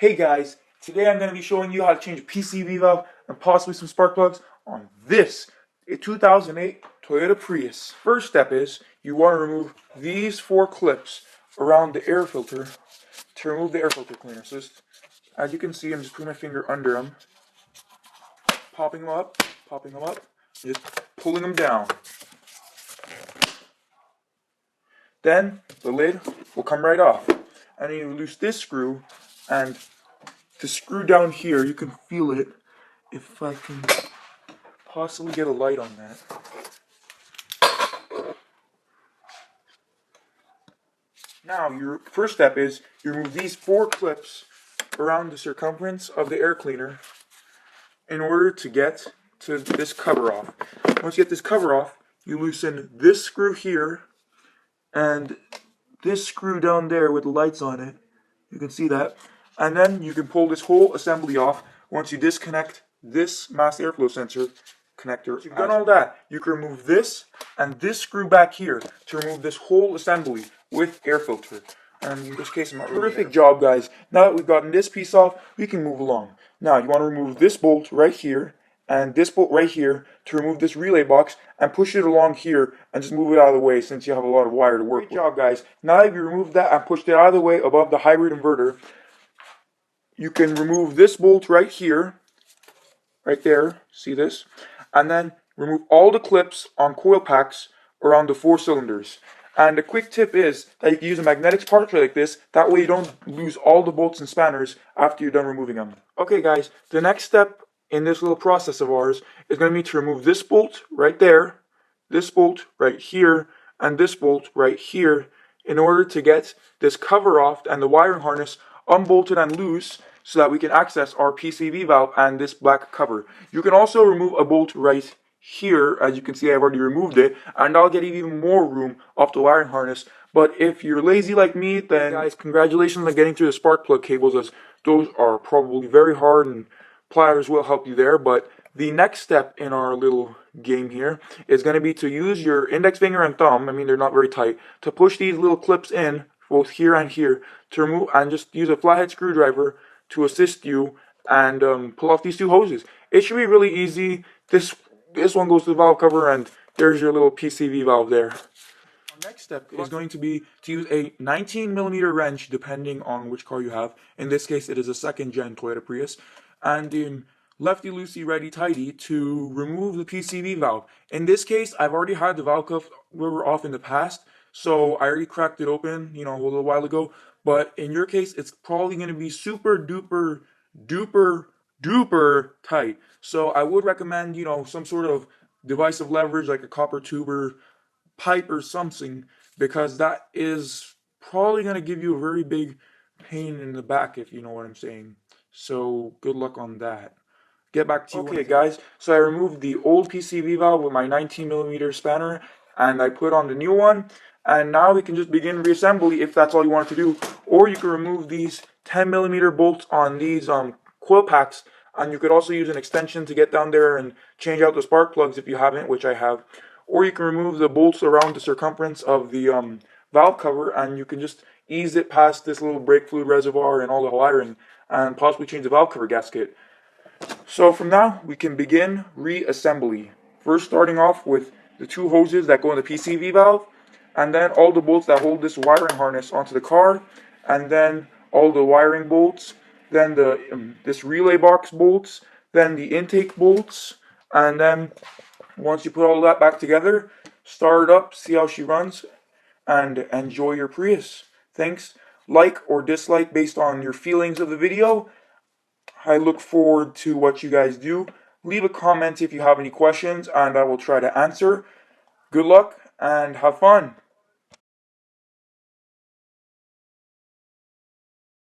Hey guys, today I'm going to be showing you how to change a PCV valve and possibly some spark plugs on this 2008 Toyota Prius. First step is you want to remove these 4 clips around the air filter to remove the air filter cleaner. So just, as you can see, I'm just putting my finger under them, popping them up, and just pulling them down. Then the lid will come right off. And then you loose this screw, and the screw down here, you can feel it. If I can possibly get a light on that. Now, your first step is you remove these 4 clips around the circumference of the air cleaner in order to get to this cover off. Once you get this cover off, you loosen this screw here and this screw down there with the lights on it. You can see that. And then you can pull this whole assembly off once you disconnect this mass airflow sensor connector. So you've done all that. You can remove this and this screw back here to remove this whole assembly with air filter. And in this case, I'm not really terrific job, guys. Now that we've gotten this piece off, we can move along. Now you want to remove this bolt right here and this bolt right here to remove this relay box and push it along here and just move it out of the way since you have a lot of wire to work with. Great job, guys. Now that you removed that and pushed it out of the way above the hybrid inverter, you can remove this bolt right here, right there, see this? And then remove all the clips on coil packs around the 4 cylinders. And the quick tip is that you can use a magnetic spark tray like this, that way you don't lose all the bolts and spanners after you're done removing them. Okay guys, the next step in this little process of ours is going to be to remove this bolt right there, this bolt right here, and this bolt right here in order to get this cover off and the wiring harness unbolted and loose so that we can access our PCV valve and this black cover. You can also remove a bolt right here. As you can see, I've already removed it, and I'll get even more room off the wiring harness. But if you're lazy like me, then guys, congratulations on getting through the spark plug cables, as those are probably very hard and pliers will help you there. But the next step in our little game here is going to be to use your index finger and thumb, I mean they're not very tight, to push these little clips in, both here and here, to remove, and just use a flathead screwdriver to assist you and pull off these 2 hoses. It should be really easy. This one goes to the valve cover, and there's your little PCV valve there. Our next step is going to be to use a 19mm wrench, depending on which car you have. In this case, it is a 2nd gen Toyota Prius. And in lefty loosey, righty tighty to remove the PCV valve. In this case, I've already had the valve cover off in the past, so I already cracked it open, you know, a little while ago. But in your case, it's probably going to be super duper tight. So I would recommend, you know, some sort of device of leverage like a copper tube or pipe or something, because that is probably going to give you a very big pain in the back, if you know what I'm saying. So good luck on that. Get back to you. Okay guys, so I removed the old PCV valve with my 19mm spanner and I put on the new one, and now we can just begin reassembly if that's all you want to do. Or you can remove these 10mm bolts on these coil packs, and you could also use an extension to get down there and change out the spark plugs if you haven't, which I have. Or you can remove the bolts around the circumference of the valve cover, and you can just ease it past this little brake fluid reservoir and all the wiring, and possibly change the valve cover gasket. So from now, we can begin reassembly. First starting off with the 2 hoses that go in the PCV valve, and then all the bolts that hold this wiring harness onto the car, and then all the wiring bolts, then this relay box bolts, then the intake bolts, and then once you put all that back together, start it up, see how she runs, and enjoy your Prius. Thanks. Like or dislike based on your feelings of the video. I look forward to what you guys do. Leave a comment if you have any questions, and I will try to answer. Good luck and have fun.